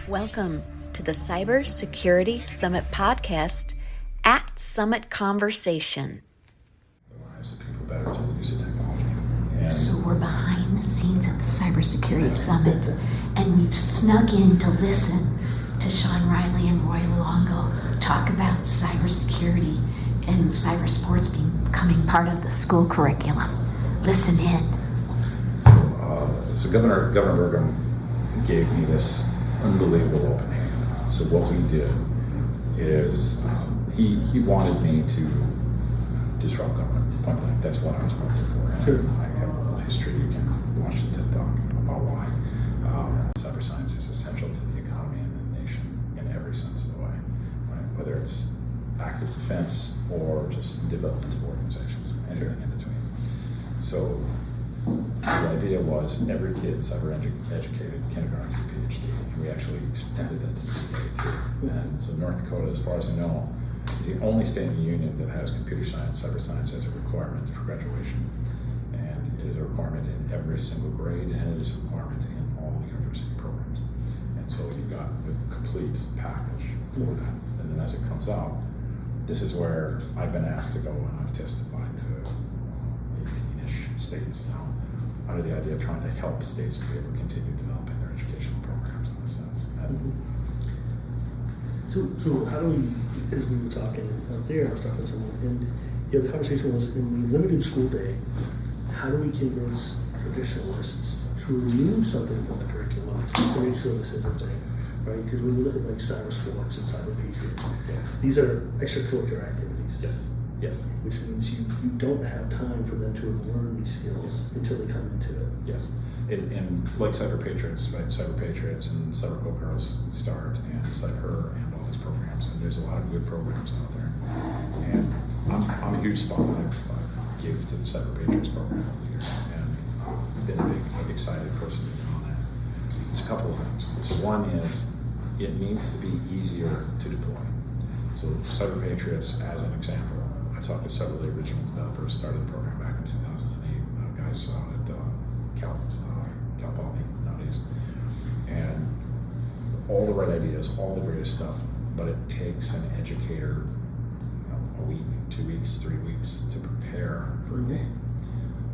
Welcome to the Cybersecurity Summit podcast at Summit Conversation. The lives of people better through the use of technology. So we're behind the scenes at the Cybersecurity Summit, and we've snuck in to listen to Shawn Riley and Roy Luongo talk about cybersecurity and cyber sports becoming part of the school curriculum. Listen in. So Governor Burgum gave me this unbelievable open hand. So what we did is he wanted me to disrupt government. Point blank. That's what I was working for. And Sure. I have a little history. You can watch the TED Talk about why cyber science is essential to the economy and the nation in every sense of the way. Right? Whether it's active defense or just developmental organizations, anything in between. So the idea was every kid cyber educated, kindergarten through PhD, and we actually extended that to PhD too. And so North Dakota, as far as I know, is the only state in the union that has computer science, cyber science as a requirement for graduation. And it is a requirement in every single grade, and it is a requirement in all university programs. And so you've got the complete package for that. And then as it comes out, this is where I've been asked to go, and I've testified to 18-ish states now, under the idea of trying to help states to be able to continue developing their educational programs in a sense. So how do we, as we were talking out there, I was talking to someone, and the conversation was, in the limited school day, how do we convince traditionalists to remove something from the curriculum to make sure this is a thing, right? Because when you look at like cyber sports and cyber patriots, these are extracurricular activities. Yes. Which means you don't have time for them to have learned these skills until they come into it. Yes. And like Cyber Patriots, right? Cyber Patriots and Cyber Go Girls Start and Cyber and all these programs. And there's a lot of good programs out there. And I'm a huge spotlight I give to the Cyber Patriots program over the years. And I've been a big, excited person on that. It's a couple of things. So one is it needs to be easier to deploy. So Cyber Patriots, as an example, I talked to several of the original developers, started the program back in 2008, guys at Cal Poly nowadays. And all the right ideas, all the greatest stuff, but it takes an educator a week, 2 weeks, 3 weeks to prepare for a game.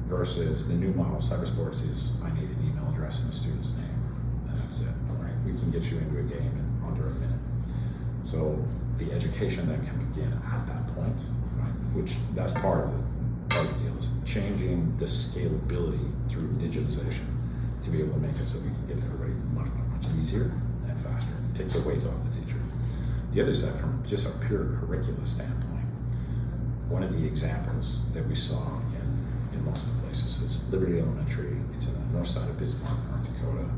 Versus the new model, cyber sports is, I need an email address and a student's name, and that's it, right? We can get you into a game in under a minute. So the education that can begin at that point, which that's part of the deal, is changing the scalability through digitization to be able to make it so we can get to everybody much easier and faster. Take the weight off the teacher. The other side, from just a pure curricula standpoint, one of the examples that we saw in multiple places is Liberty Elementary. It's in the north side of Bismarck, North Dakota,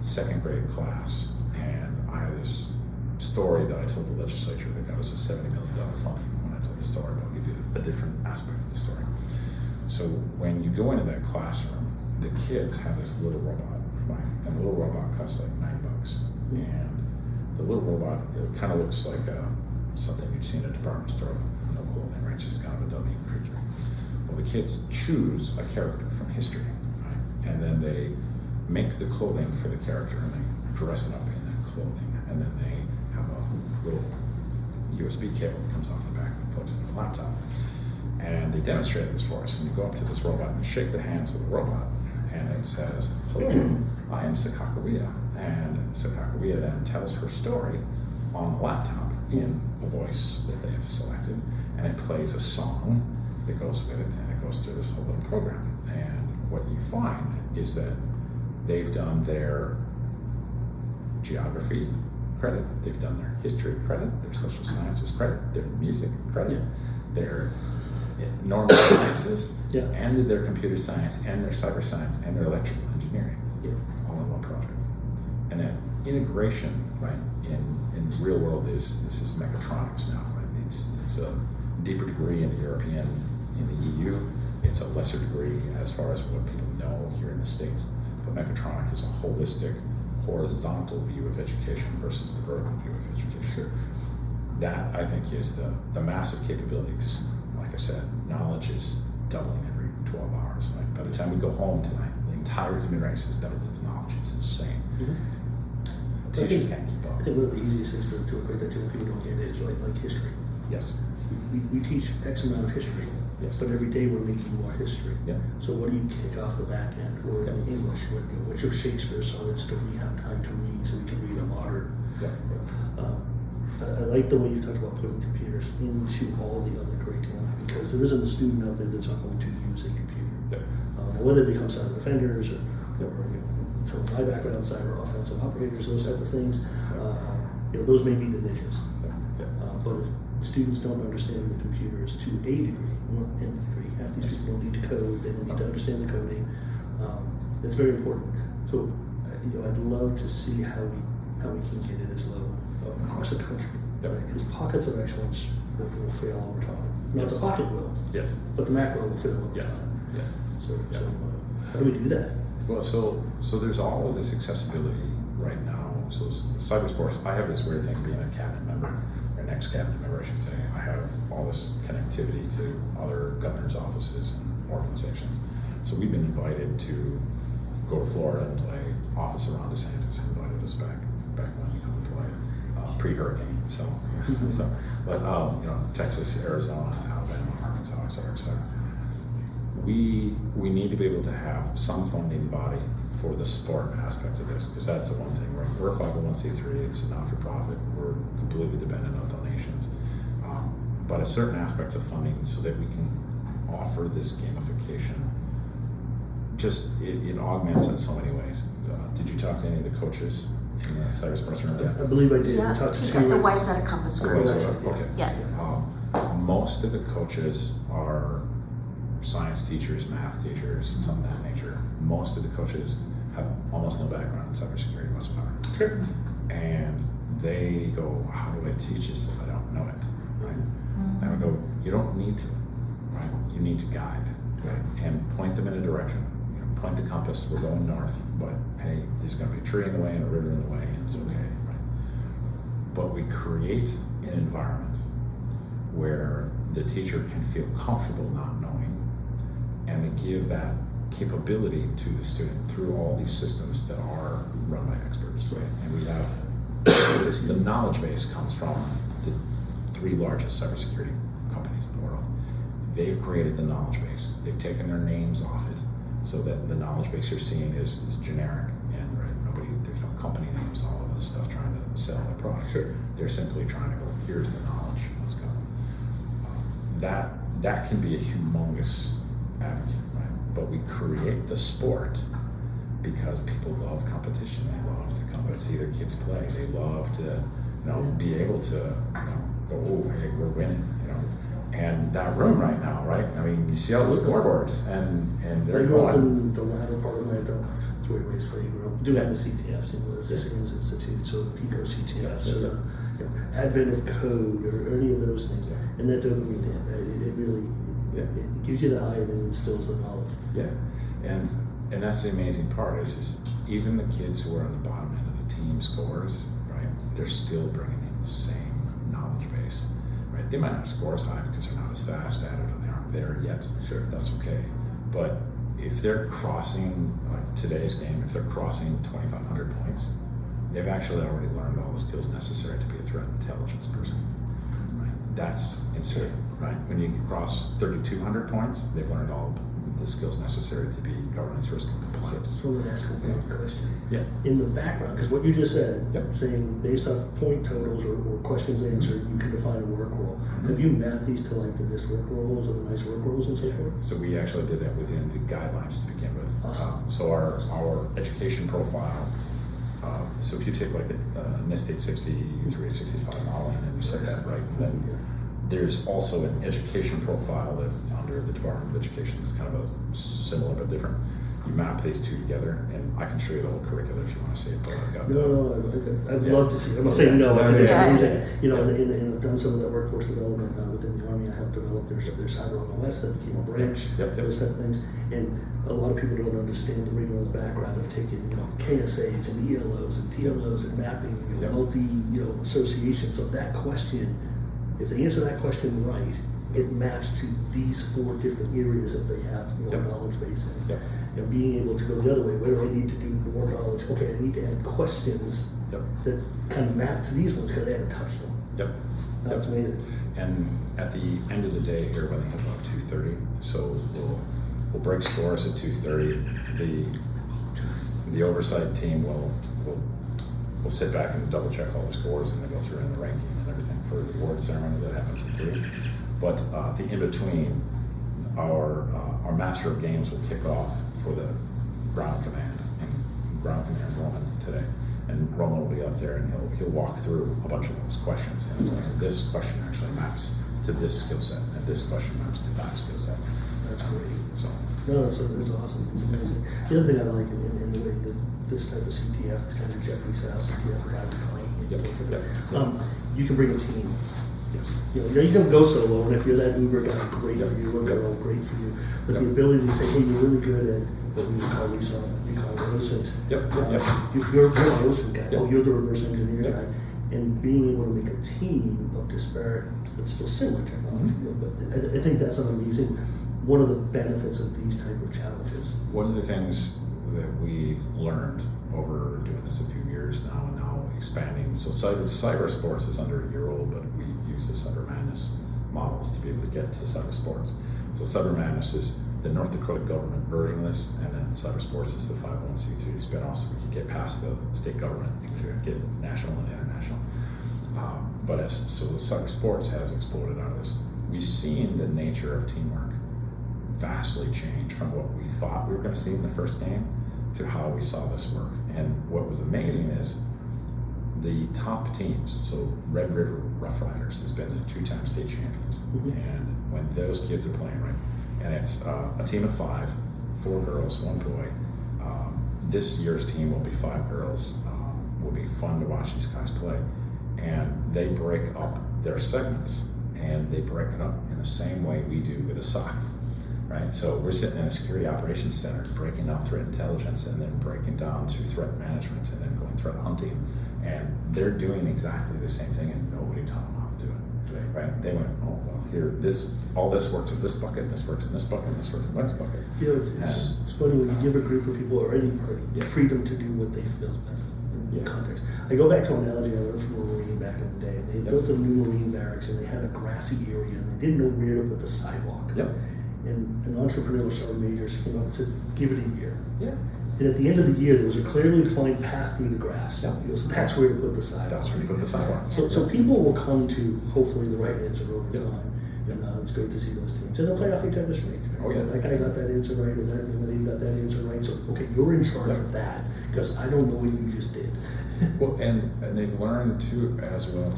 second grade class, and I had this story that I told the legislature that got us a $70 million funding. When I told the story, I'll give you a different aspect of the story. So when you go into that classroom, the kids have this little robot, right? And the little robot costs like $9. And the little robot, it kind of looks like something you'd see in a department store with no clothing, right? It's just kind of a dummy creature. Well, the kids choose a character from history, right? And then they make the clothing for the character, and they dress it up in that clothing, and then they have a little USB cable that comes off the back and plugs into the laptop. And they demonstrate this for us. And you go up to this robot and you shake the hands of the robot, and it says, "Hello, I am Sakakawea." And Sakakawea then tells her story on the laptop in a voice that they have selected, and it plays a song that goes with it, and it goes through this whole little program. And what you find is that they've done their geography credit, they've done their history credit, their social sciences credit, their music credit, their normal sciences, and their computer science, and their cyber science, and their electrical engineering, all in one project. And that integration, right, in the real world this is mechatronics now, right? It's a deeper degree in the European, in the EU. It's a lesser degree as far as what people know here in the States. But mechatronics is a holistic, horizontal view of education versus the vertical view of education. Sure. That, I think, is the massive capability, because, like I said, knowledge is doubling every 12 hours. Right? By the time we go home tonight, the entire human race has doubled its knowledge. It's insane. Mm-hmm. Teachers can't keep I think one of the easiest things to equate that to when people don't get it is like history. Yes. We teach X amount of history, Yes. but every day we're making more history. Yeah. So what do you kick off the back end? Or in Yeah. English, which of Shakespeare's sonnets do we have time to read so we can read a modern? Yeah. I like the way you talked about putting computers into all the other curriculum, because there isn't a student out there that's not going to use a computer. Yeah. Whether it becomes cyber defenders or Yep. from my background, cyber offensive operators, those type of things, those may be the niches. Yeah. But if students don't understand the computers to a degree, or nth degree, half these people don't need to code, they don't need to understand the coding. It's very important. So, I'd love to see how we can get it as low across the country. Yep. Because pockets of excellence will fail over time. Not the Yes. pocket will, Yes. but the macro will fail over Yes. time. Yes. So, Yeah. how do we do that? Well, so there's all of this accessibility right now. So cybersports, I have this weird thing being a cabinet member, or an ex-cabinet member, I should say. I have all this connectivity to other governor's offices and organizations. So we've been invited to go to Florida and play. Officer Ron DeSantis invited us back when we come to play pre-hurricane. So but Texas, Arizona, Alabama, Arkansas, et cetera, et cetera. We need to be able to have some funding body for the sport aspect of this, because that's the one thing. We're a 501c3, it's a not-for-profit, we're completely dependent on donations. But a certain aspect of funding so that we can offer this gamification, it augments in so many ways. Did you talk to any of the coaches in the cybersports room yet? I believe I did. Yeah, I talked she's to got the Wayzata Compass group. Okay. Yeah. Most of the coaches are science teachers, math teachers, something of that nature. Most of the coaches have almost no background in cybersecurity whatsoever. Sure. And they go, how do I teach this if I don't know it? Right? And we go, you don't need to, right? You need to guide, right? And point them in a direction. Point the compass, we're going north, but hey, there's gonna be a tree in the way and a river in the way, and it's okay, right? But we create an environment where the teacher can feel comfortable not knowing, and they give that capability to the student through all these systems that are run by experts. Right? And we have the knowledge base comes from the 3 largest cybersecurity companies in the world. They've created the knowledge base. They've taken their names off it so that the knowledge base you're seeing is generic, and there's no company names all over the stuff trying to sell their product. Sure. They're simply trying to go, here's the knowledge, let's go. That can be a humongous advocate, right? But we create the sport because people love competition. They love to come and see their kids play. They love to, be able to, go, oh, hey, we're winning, And that room right now, right? I mean, you see all the scoreboards, and they're I grew up going. in the latter part of my adult life. It's where I raised, where you grew up. Doing the CTFs, there's the Simmons Institute, so the Pico CTFs, so the advent of code, or any of those things. And that dopamine hit, right? It really, it gives you the high and it instills the knowledge. Yeah, and that's the amazing part, is just even the kids who are on the bottom end of the team scores, right? They're still bringing in the same knowledge base. They might not score as high because they're not as fast at it, and they aren't there yet. Sure. That's okay. But if they're crossing, like today's game, if they're crossing 2,500 points, they've actually already learned all the skills necessary to be a threat intelligence person. Right? That's insane, right? When you cross 3,200 points, they've learned all the skills necessary to be governance, risk, and compliance. So let me ask you one question. Yeah. In the background, because what you just said, Yep. saying based off point totals or questions answered, you can define a work role. Have you mapped these to like the NIST work roles or the NICE work roles and so forth? So we actually did that within the guidelines to begin with. Awesome. So our education profile, so if you take like the NIST 863, 865 modeling and you set that right, then there's also an education profile that's under the Department of Education. It's kind of a similar but different. You map these two together, and I can show you the whole curriculum if you want to see it. But I've got I'd love to see it. I'm not saying no, I think it's Yeah. amazing. And I've done some of that workforce development within the Army. I helped develop their cyber OS that became a branch, those type of things. And a lot of people don't understand the rigor of the background of taking, KSAs and ELOs and TLOs and mapping, multi, associations of that question. If they answer that question right, it maps to these 4 different areas that they have knowledge base in. You know, being able to go the other way. What do I need to do more knowledge? Okay, I need to add questions Yep. that kind of map to these ones because they haven't touched them. Yep. That's Yep. amazing. And at the end of the day here, when they hit about 2:30, so we'll break scores at 2:30. The oversight team will sit back and double check all the scores and then go through in the ranking and everything for the award ceremony that happens at 3. But the in between, our master of games will kick off for the ground command, and ground command is Roman today. And Roman will be up there and he'll walk through a bunch of those questions. And it's like, this question actually maps to this skill set, and this question maps to that skill set. That's great. So No, it's awesome. It's amazing. The other thing I like in the way that this type of CTF, this kind of Jeffrey style CTF, as I would call it, Yep. you can bring a team. Yes. You know, you can go solo, and if you're that Uber guy, great Yep. for you, or Yep. girl, great for you. But Yep. the ability to say, hey, you're really good at what we would call research, we call docent. Yep. Yep. You're a docent guy. Yep. Oh, you're the reverse engineer Yep. guy. And being able to make a team of disparate but still similar technology. Mhm. You know, but I think that's an amazing, one of the benefits of these type of challenges. One of the things that we've learned over doing this a few years now, and now expanding. So cyber sports is under a year old, but we use the Cyber Madness models to be able to get to cyber sports. So Cyber Madness is the North Dakota government version of this, and then cyber sports is the 501c3 spinoff, so we can get past the state government, get national and international. So the cyber sports has exploded out of this. We've seen the nature of teamwork vastly change from what we thought we were going to see in the first game to how we saw this work. And what was amazing is the top teams. So Red River Rough Riders has been the 2-time state champions. Mhm. And when those kids are playing, right, and it's a team of 5, 4 girls, 1 boy. This year's team will be 5 girls. Will be fun to watch these guys play. And they break up their segments, and they break it up in the same way we do with a SOC. Right, so we're sitting in a security operations center, breaking down threat intelligence, and then breaking down to threat management, and then going threat hunting, and they're doing exactly the same thing, and nobody taught them how to do it. Right? They went, oh well, here, all this works in this bucket, and this works in this bucket, and this works in this bucket. You know, it's funny when you give a group of people or any party Yeah. freedom to do what they feel is best in Yeah. context. I go back to an analogy I learned from a Marine back in the day. They built a new Marine barracks, and they had a grassy area, and they didn't know where to put the sidewalk. Yep. And an entrepreneurial sergeant majors came up and said, give it a year. Yeah. And at the end of the year, there was a clearly defined path through the grass. Yeah. You know, so that's where to put the sidewalk. That's where you put the sidewalk. So people will come to hopefully the right answer over Yeah. time. Yeah. And it's great to see those teams. And they'll play off each other's strengths. Oh, yeah. That guy got that answer right, or that they got that answer right. So okay, you're in charge Yeah. of that because I don't know what you just did. Well, and they've learned too as well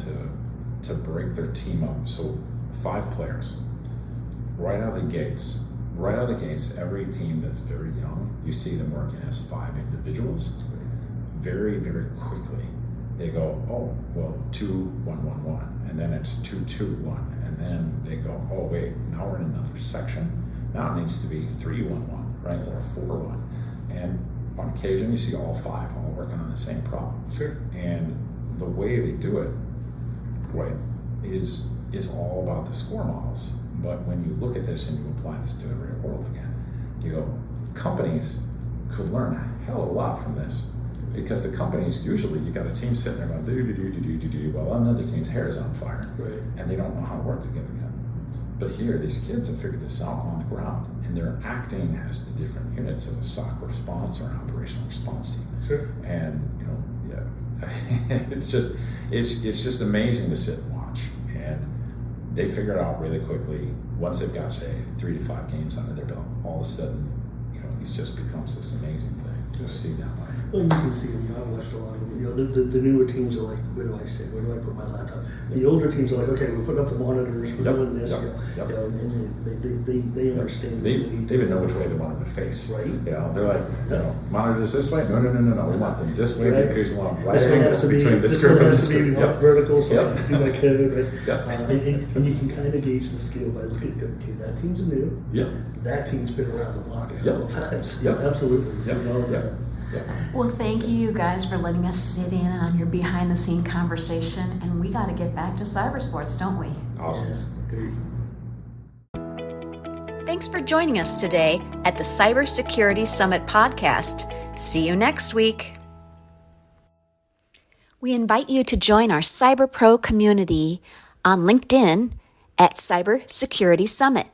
to break their team up. So 5 players, right out of the gates. Right out of the gates, every team that's very young, you see them working as 5 individuals. Very, very quickly, they go, oh, well, 2-1-1-1, and then it's 2-2-1, and then they go, oh wait, now we're in another section. Now it needs to be 3-1-1, right, or 4-1, and on occasion you see all 5 all working on the same problem. Sure. And the way they do it, right, is all about the score models. But when you look at this and you apply this to the real world again, you go, companies could learn a hell of a lot from this. Because the companies, usually you got a team sitting there going, do, while another team's hair is on fire. Right. And they don't know how to work together yet. But here, these kids have figured this out on the ground, and they're acting as the different units of a SOC response or an operational response team. Sure. And, it's just amazing to sit and watch. And they figure it out really quickly. Once they've got, say, 3 to 5 games under their belt, all of a sudden, it just becomes this amazing thing to see that way. Well, you can see them. I've watched a lot of them. The newer teams are like, where do I sit? Where do I put my laptop? The older teams are like, okay, we're putting up the monitors, we're Yep, doing this. yep, You know, yep. and they understand. They what need to even know do. which way they want them to face. Right. They're like, monitors this way? No. We want them this way Right. because we want right This one has angles to be, between this this group one and has this to be group. Yep. vertical, so Yep. I can do my code, right? Yep. And you can kind of gauge the skill by looking at, okay, that team's new, Yep. that team's been around the block a Yep. couple times. Yep. Absolutely. We see it all the Yep. time. Yep. Well, thank you guys for letting us sit in on your behind the scene conversation, and we got to get back to cyber sports, don't we? Awesome. Yes. Great. Thanks for joining us today at the Cybersecurity Summit podcast. See you next week. We invite you to join our Cyber Pro community on LinkedIn at Cybersecurity Summit.